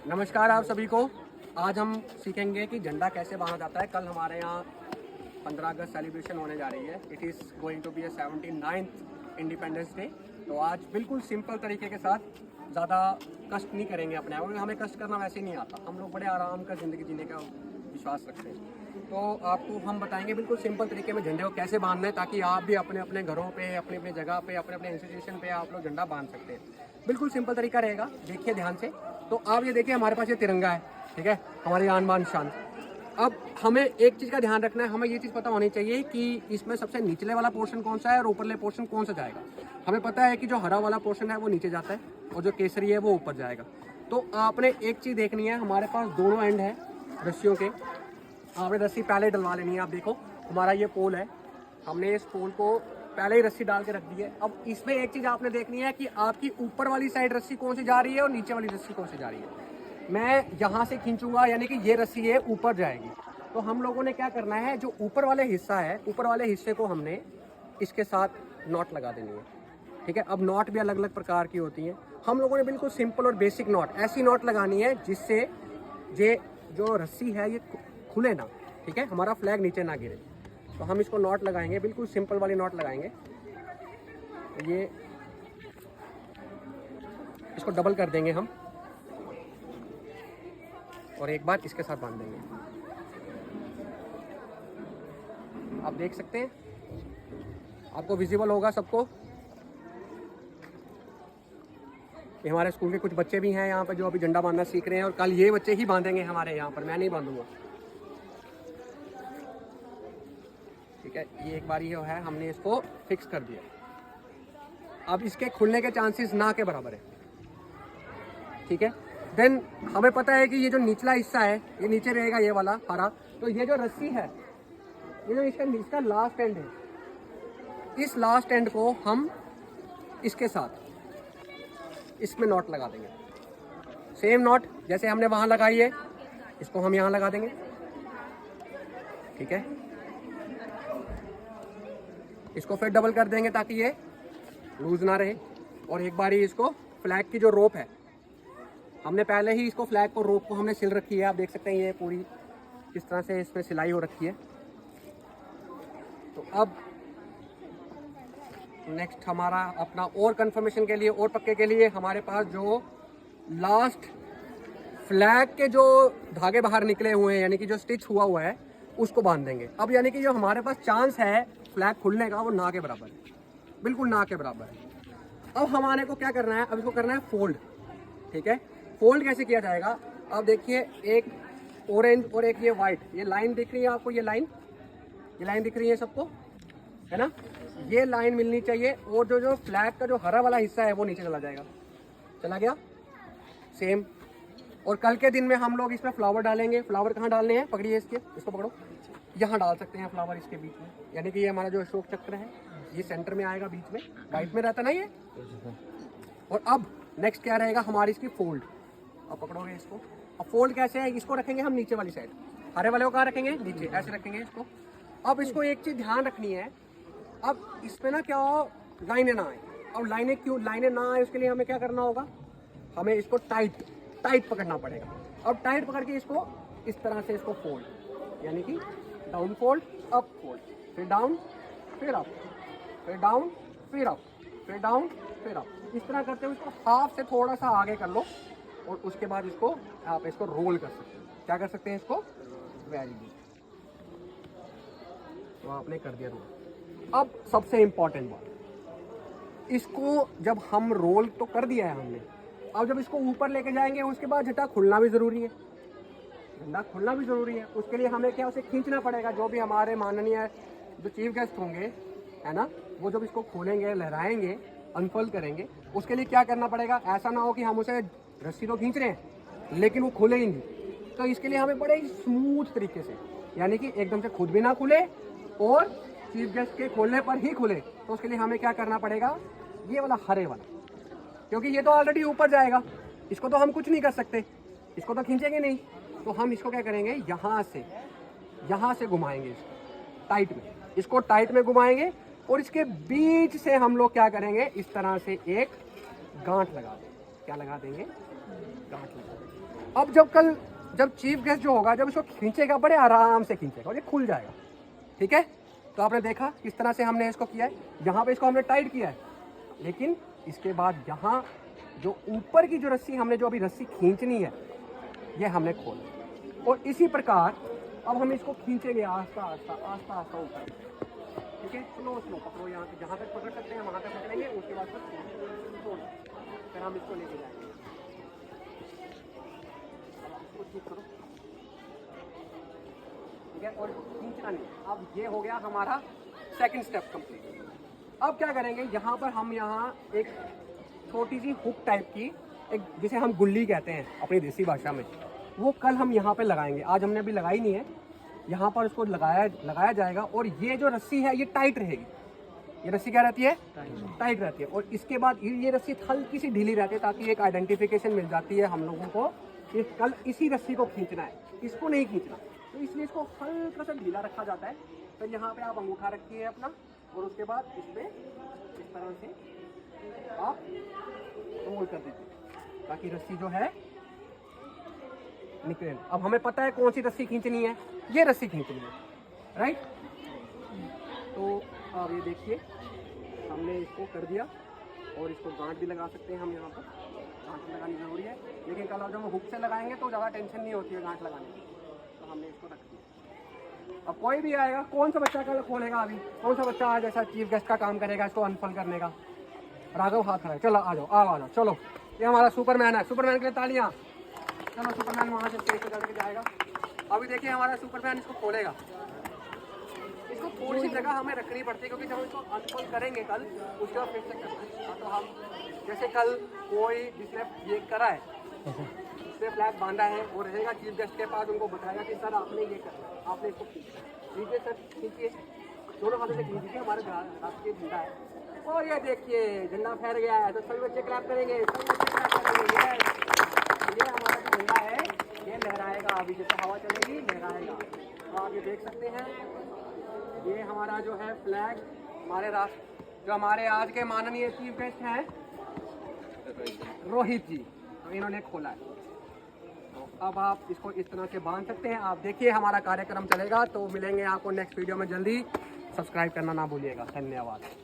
नमस्कार आप सभी को। आज हम सीखेंगे कि झंडा कैसे बांधा जाता है। कल हमारे यहाँ 15 अगस्त सेलिब्रेशन होने जा रही है। It is going to be a 79th independence day. तो आज बिल्कुल सिंपल तरीके के साथ, ज़्यादा कष्ट नहीं करेंगे अपने आप, हमें कष्ट करना वैसे ही नहीं आता। हम लोग बड़े आराम का ज़िंदगी जीने का विश्वास रखते हैं। तो आपको हम बताएंगे बिल्कुल सिंपल तरीके में झंडे को कैसे बांधना है, ताकि आप भी अपने अपने घरों पे, अपने अपने जगह पे, अपने अपने इंस्टीट्यूशन पे आप लोग झंडा बांध सकते हैं। बिल्कुल सिंपल तरीका रहेगा, देखिए ध्यान से। तो आप ये देखिए, हमारे पास ये तिरंगा है, ठीक है, हमारी आन बान शान। अब हमें एक चीज़ का ध्यान रखना है, हमें ये चीज़ पता होनी चाहिए कि इसमें सबसे निचले वाला पोर्शन कौन सा है और ऊपरले पोर्शन कौन सा जाएगा। हमें पता है कि जो हरा वाला पोर्शन है वो नीचे जाता है और जो केसरी है वो ऊपर जाएगा। तो आपने एक चीज़ देखनी है, हमारे पास दोनों एंड है रस्सियों के। आपने रस्सी पहले डलवा लेनी है। आप देखो, हमारा ये पोल है, हमने इस पोल को पहले ही रस्सी डाल के रख दी है। अब इसमें एक चीज़ आपने देखनी है कि आपकी ऊपर वाली साइड रस्सी कौन सी जा रही है और नीचे वाली रस्सी कौन सी जा रही है। मैं यहाँ से खींचूंगा, यानी कि ये रस्सी है ऊपर जाएगी। तो हम लोगों ने क्या करना है, जो ऊपर वाले हिस्सा है, ऊपर वाले हिस्से को हमने इसके साथ नॉट लगा देनी है, ठीक है। अब नॉट भी अलग अलग प्रकार की होती हैं। हम लोगों ने बिल्कुल सिंपल और बेसिक नॉट, ऐसी नॉट लगानी है जिससे ये जो रस्सी है ये खुले ना, ठीक है, हमारा फ्लैग नीचे ना गिरे। तो हम इसको नॉट लगाएंगे, बिल्कुल सिंपल वाली नॉट लगाएंगे। ये इसको डबल कर देंगे हम और एक बार इसके साथ बांध देंगे। आप देख सकते हैं, आपको विजिबल होगा सबको। ये हमारे स्कूल के कुछ बच्चे भी हैं यहाँ पर जो अभी झंडा बांधना सीख रहे हैं, और कल ये बच्चे ही बांधेंगे हमारे यहाँ पर, मैं नहीं बांधूंगा, ठीक है। ये एक बार ये है, हमने इसको फिक्स कर दिया। अब इसके खुलने के चांसेस ना के बराबर है, ठीक है। देन हमें पता है कि ये जो निचला हिस्सा है ये नीचे रहेगा, ये वाला हरा। तो ये जो रस्सी है, ये जो इसका लास्ट एंड है, इस लास्ट एंड को हम इसके साथ इसमें नॉट लगा देंगे। सेम नॉट जैसे हमने वहां लगाई है, इसको हम यहां लगा देंगे, ठीक है। इसको फिर डबल कर देंगे ताकि ये लूज ना रहे। और एक बार ही इसको फ्लैग की जो रोप है, हमने पहले ही इसको फ्लैग को रोप को हमने सिल रखी है। आप देख सकते हैं ये पूरी किस तरह से इसमें सिलाई हो रखी है। तो अब नेक्स्ट हमारा अपना और कंफर्मेशन के लिए और पक्के के लिए हमारे पास जो लास्ट फ्लैग के जो धागे बाहर निकले हुए हैं, यानी कि जो स्टिच हुआ हुआ है, उसको बांध देंगे। अब यानी कि जो हमारे पास चांस है फ्लैग खुलने का वो ना के बराबर है, बिल्कुल ना के बराबर है। अब हमारे को क्या करना है, अब इसको करना है फोल्ड, ठीक है। फोल्ड कैसे किया जाएगा, अब देखिए, एक ऑरेंज और एक ये वाइट, ये लाइन दिख रही है आपको, ये लाइन दिख रही है सबको, है ना। ये लाइन मिलनी चाहिए और जो फ्लैग का जो हरा वाला हिस्सा है वो नीचे चला जाएगा। चला गया, सेम। और कल के दिन में हम लोग इसमें फ्लावर डालेंगे। फ्लावर कहाँ डालने हैं, पकड़िए इसको पकड़ो, यहाँ डाल सकते हैं फ्लावर इसके बीच में, यानी कि ये हमारा जो अशोक चक्र है ये सेंटर में आएगा, बीच में वाइट में रहता ना ये। और अब नेक्स्ट क्या रहेगा हमारी इसकी फोल्ड। अब पकड़ोगे इसको, अब फोल्ड कैसे है, इसको रखेंगे हम नीचे वाली साइड, हरे वाले को कहाँ रखेंगे, नीचे, ऐसे रखेंगे इसको। अब इसको एक चीज ध्यान रखनी है, अब इसमें ना क्या हो, लाइनें ना आए। अब लाइनें ना आए, उसके लिए हमें क्या करना होगा, हमें इसको टाइट पकड़ना पड़ेगा। अब टाइट पकड़ के इसको इस तरह से इसको फोल्ड, यानी कि डाउन फोल्ड, अप फोल्ड, फिर डाउन, फिर अप, फिर डाउन, फिर अप, फिर डाउन, फिर अप। इस तरह करते हुए इसको हाफ से थोड़ा सा आगे कर लो और उसके बाद इसको आप इसको रोल कर सकते हैं। क्या कर सकते हैं इसको, वेरी गुड। तो आपने कर दिया रोल। अब सबसे इंपॉर्टेंट बात, इसको जब हम रोल तो कर दिया है हमने, अब जब इसको ऊपर लेके जाएंगे उसके बाद झंडा खुलना भी ज़रूरी है, झंडा खुलना भी ज़रूरी है। उसके लिए हमें क्या, उसे खींचना पड़ेगा। जो भी हमारे माननीय जो चीफ गेस्ट होंगे, है ना, वो जब इसको खोलेंगे, लहराएंगे, अनफोल्ड करेंगे, उसके लिए क्या करना पड़ेगा, ऐसा ना हो कि हम उसे रस्सी तो खींच रहे हैं लेकिन वो खुले ही नहीं। तो इसके लिए हमें बड़े ही स्मूथ तरीके से, यानी कि एकदम से खुद भी ना खुले और चीफ गेस्ट के खोलने पर ही खुले, तो उसके लिए हमें क्या करना पड़ेगा, ये वाला हरे वाला, क्योंकि ये तो ऑलरेडी ऊपर जाएगा, इसको तो हम कुछ नहीं कर सकते, इसको तो खींचेंगे नहीं। तो हम इसको क्या करेंगे, यहाँ से घुमाएंगे इसको टाइट में, इसको टाइट में घुमाएंगे और इसके बीच से हम लोग क्या करेंगे, इस तरह से एक गांठ लगा देंगे। क्या लगा देंगे, गांठ लगा देंगे। अब जब चीफ गेस्ट जो होगा, जब इसको खींचेगा बड़े आराम से खींचेगा और ये खुल जाएगा। ठीक है, तो आपने देखा किस तरह से हमने इसको किया है। यहाँ पे इसको हमने टाइट किया है, लेकिन इसके बाद यहाँ जो ऊपर की जो रस्सी हमने जो अभी रस्सी खींचनी है, ये हमने खोला। और इसी प्रकार अब हम इसको खींचेंगे आस्ता आस्ता आस्ता आस्ता ऊपर। ठीक है, स्लो पकड़ो, यहाँ से जहाँ तक पकड़ सकते हैं वहाँ तक पकड़ेंगे, उसके बाद फिर हम इसको लेके जाएंगे। करो, ठीक है, और खींचना नहीं। अब ये हो गया हमारा सेकंड स्टेप कंप्लीट। अब क्या करेंगे, यहाँ पर हम यहाँ एक छोटी सी हुक टाइप की, एक जिसे हम गुल्ली कहते हैं अपनी देसी भाषा में, वो कल हम यहाँ पे लगाएंगे। आज हमने अभी लगाई नहीं है, यहाँ पर उसको लगाया जाएगा। और ये जो रस्सी है ये टाइट रहेगी। ये रस्सी क्या रहती है? टाइट रहती है। और इसके बाद ये रस्सी हल्की सी ढीली रहती है, ताकि एक आइडेंटिफिकेशन मिल जाती है हम लोगों को कि कल इसी रस्सी को खींचना है, इसको नहीं खींचना। तो इसलिए इसको हल्का सा ढीला रखा जाता है। फिर यहाँ पे आप अंगूठा रखिए अपना, और उसके बाद इसमें इस तरह से आप रोल कर दीजिए, ताकि रस्सी जो है निकले। अब हमें पता है कौन सी रस्सी खींचनी है, ये रस्सी खींचनी है, राइट। तो अब ये देखिए हमने इसको कर दिया, और इसको गांठ भी लगा सकते हैं हम। यहाँ पर गांठ लगानी जरूरी है, लेकिन कल जब हम हुक से लगाएंगे तो ज़्यादा टेंशन नहीं होती है गांठ लगाने की। तो हमने इसको रख दिया। अब कोई भी आएगा, कौन सा बच्चा कल खोलेगा? अभी कौन सा बच्चा आज ऐसा चीफ गेस्ट का काम करेगा इसको अनफोल्ड करने का? राघव हाथ खड़ा है, चलो आ जाओ, आ जाओ, चलो। ये हमारा सुपरमैन है, सुपरमैन के लिए तालियां। चलो, सुपरमैन वहाँ से स्टेज पे चढ़ के जाएगा। अभी देखिए हमारा सुपरमैन इसको खोलेगा। इसको थोड़ी सी जगह हमें रखनी पड़ती है, क्योंकि जब इसको अनफोल्ड करेंगे कल, उसके बाद फिर से करना है। तो हम जैसे कल कोई जिसने ये करा है, जिसने फ्लैग बांधा है, वो रहेगा चीफ गेस्ट के पास, उनको बताएगा कि सर आपने ये करना, आपने इसको खींचिए सर, खींचिए, दोनों हाथों से खींचिए, हमारे राष्ट्रीय झंडा है। और ये देखिए झंडा फैल गया है, तो सभी बच्चे क्लैप करेंगे, सभी बच्चे क्लैप करेंगे। ये हमारा जो झंडा है ये लहराएगा, अभी जैसे हवा चलेगी लहराएगा। तो आप ये देख सकते हैं, ये हमारा जो है फ्लैग, हमारे राष्ट्र जो हमारे आज के माननीय चीफ गेस्ट हैं रोहित जी, तो इन्होंने खोला है। तो अब आप इसको इस तरह से बांध सकते हैं। आप देखिए हमारा कार्यक्रम चलेगा, तो मिलेंगे आपको नेक्स्ट वीडियो में जल्दी। सब्सक्राइब करना ना भूलिएगा। धन्यवाद।